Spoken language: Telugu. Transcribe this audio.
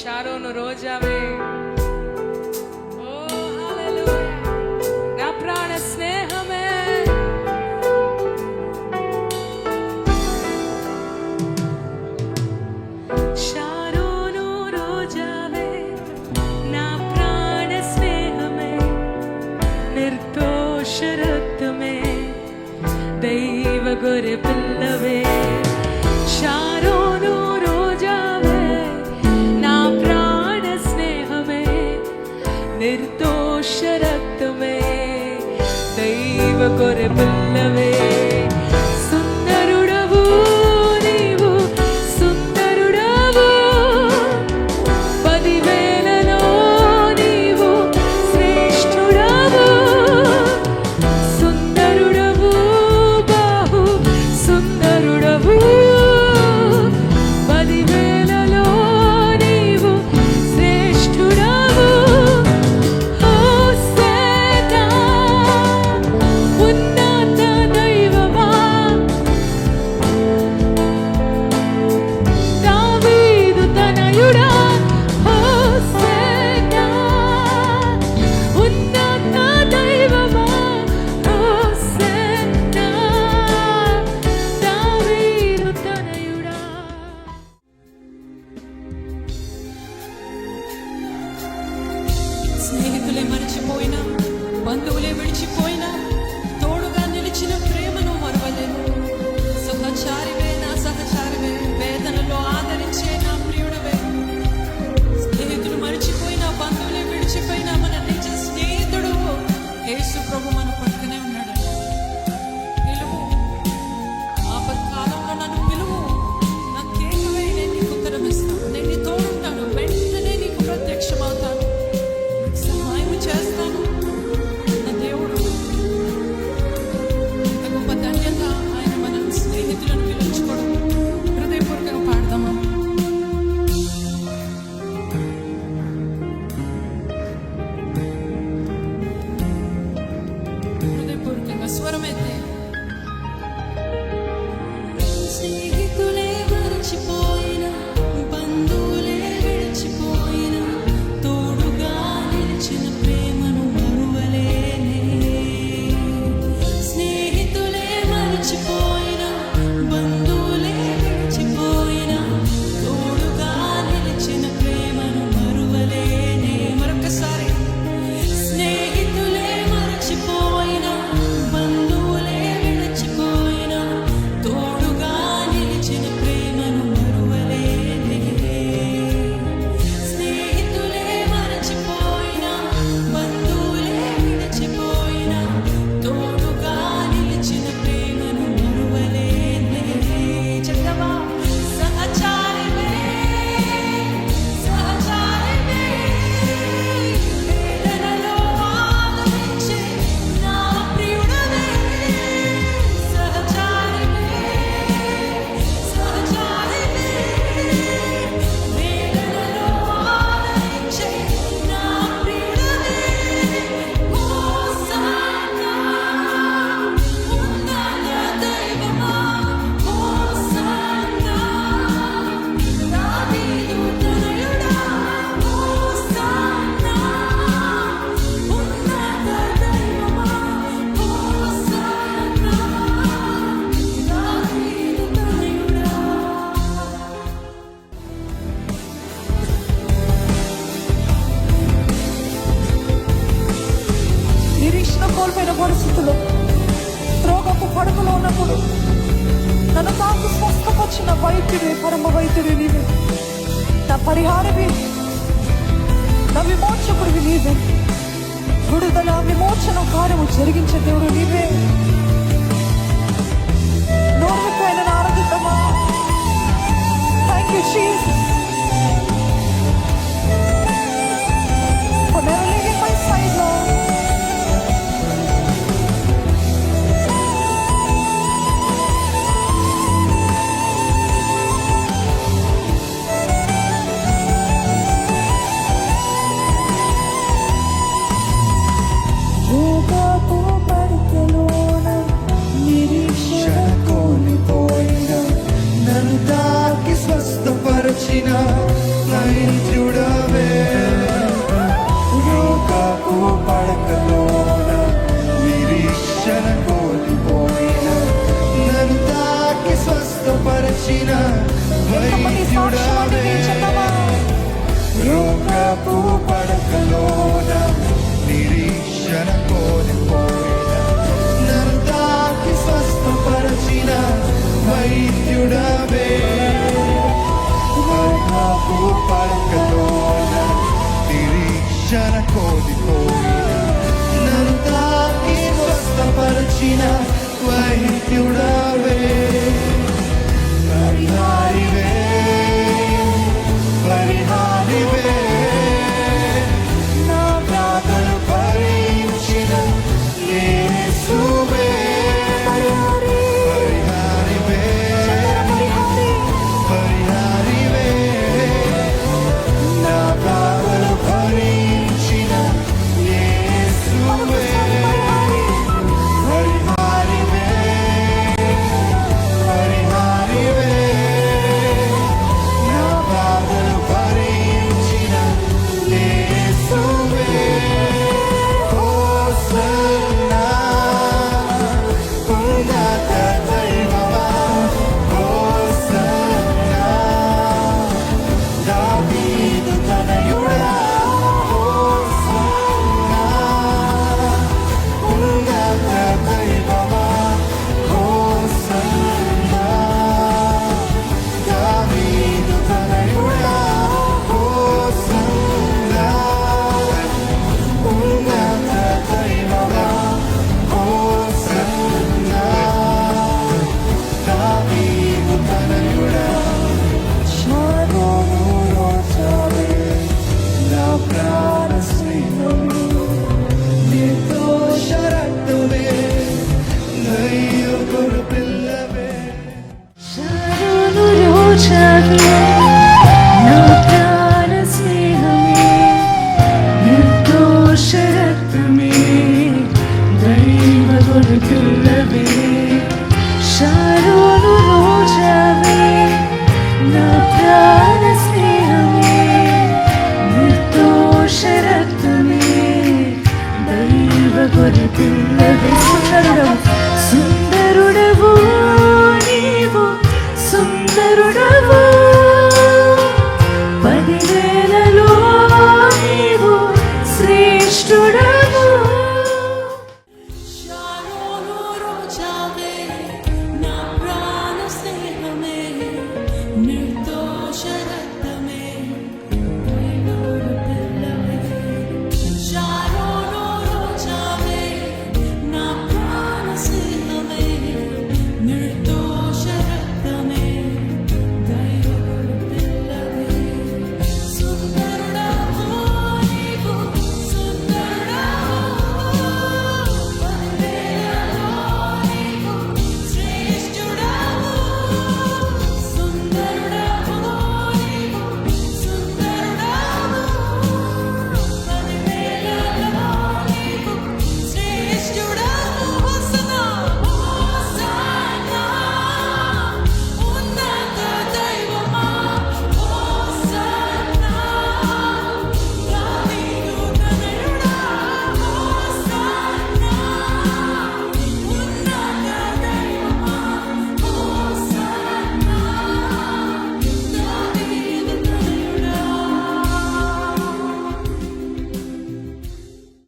షారోను రోజావే, ఓ హల్లెలూయా, నా ప్రాణ స్నేహమే. షారోను రోజావే, నా ప్రాణ స్నేహమే, నిర్దోష రక్తమే, దైవ గొర్రె పిల్లవే. షారోను రోజావే, నా ప్రాణ స్నేహమే, నిర్దోష రక్తమే, దైవ గొర్రె పిల్లవే. సుందరుడవు నీవు, సుందరుడవు, 10,000లో నీవు శ్రేష్ఠుడవు. సుందరుడవు, బాహు సుందరుడవు, 10,000లో నీవు శ్రేష్ఠుడవు. హోసన్నా, ఉన్నత దైవమా, దావీదు తనయుడా. హోసన్నా, ఉన్నత దైవమా, హోసన్నా, దావీదు తనయుడా. స్నేహితులే మరిచిపోయినా, బంధువులే విడిచిపోయినా, తోడుగా నిలిచిన ప్రేమను మరవలేను. సహచారివే, నా సహచారివే, వేదనలో ఆదరించే నా ప్రియుడవే. స్నేహితులు మరిచిపోయినా, బంధువులే విడిచిపోయినా, మన నిజ స్నేహితుడు యేసు ప్రభు మన పక్కనే ఉన్నాడు. పిలువు, ఆపత్కాలంలో నన్ను పిలువు, నా కేకవే, నేను నీకు ఉత్తరం ఇస్తాను. నేను నీ తోడుంటాను, వెంటనే నీకు ప్రత్యక్షమవుతాను, సహాయం చేస్తాను. నా దేవుడు ఎంత గొప్ప ధన్యత, ఆయన మన స్నేహితులను పిలుచుకోవడం. హృదయపూర్వకంగా పాడదామా? హృదయపూర్వకంగా స్వరమైతే. స్నేహితులే మరచిపోయినా, బంధువులే విడిచిపోయినా, తోడుగా నిలిచిన ప్రేమను మరువలేనే. స్నేహితులే మరచిపోయినా, బంధువులే విడిచిపోయినా, తోడుగా నిలిచిన ప్రేమను మరువలేనే. మరొకసారి. స్నేహితులే మరచిపోయినా, బంధువులే విడిచిపోయినా, తోడుగా నిలిచిన ప్రేమను మరువలేనే. స్నేహితులే మరచిపోయినా, బంధువులే విడిచిపోయినా, తోడుగా నిలిచిన ప్రేమను మరువలేనే. చెప్తావా? సహచారివే, సహచారివే, వేదనలో ఆదరించే నా ప్రియుడవే. సహచారివే, సహచారివే, వేదనలో ఆదరించే నా ప్రియుడవే. హోసన్నా, ఉన్నత దైవమా, హోసన్నా, దావీదు తనయుడా. హోసన్నా, ఉన్నత దైవమా, హోసన్నా, దావీదు తనయుడా. నిరీక్షణ కోల్పోయిన పరిస్థితుల్లో, రోగపు పడకలో ఉన్నప్పుడు నన్ను తాకు స్వస్థపరిచిన వైద్యుడే, పరమ వైద్యుడే నీవే. నా పరిహారమే, నా విమోచకుడివి నీవే. విడుదల విమోచన కార్యము జరిగించే దేవుడు నీవే. నోరుపైన ఆరాధిద్దామా? Thank you Jesus for never leaving my side, Lord. రోగపు పడకలోన నిరీక్షణ కోల్పోయిన, నన్ను తాకి స్వస్థపరిచిన వైద్యుడ నన్ను తాకి స్వస్థపరిచిన వైద్యుడవే పరిహారివే పరిహారివే నా ప్రార్థన భరించిన యేసువే పరిహారివే పరిహారివే నా ప్రార్థన భరించిన యేసువే పరిహారివే పరిహారివే నా ప్రార్థన భరించిన యేసువే హోసన్నా ఉన్నత దైవమా హోసన్నా దావీదు తనయుడా హోసన్నా ఉన్నత దైవమా హోసన్నా దావీదు తనయుడా హోసన్నా ఉన్నత దైవమా హోసన్నా దావీదు తనయుడా శారోను రోజావే నా ప్రాణ స్నేహమే నిర్దోష రక్తమే నయ్యు గొర్రె పిల్లవే శరణు రోజావే నా ప్రాణ స్నేహమే నిర్దోష రక్తమే దైవ గొర్రెపిల్లవే శరణు రోజావే నా ప్రాణ స్నేహమే నిర్దోష రక్తమే దైవ గొర్రెపిల్లవే సుందరుడవు నీవు సుందరుడవు 10,000లో నీవు శ్రేష్ఠుడవు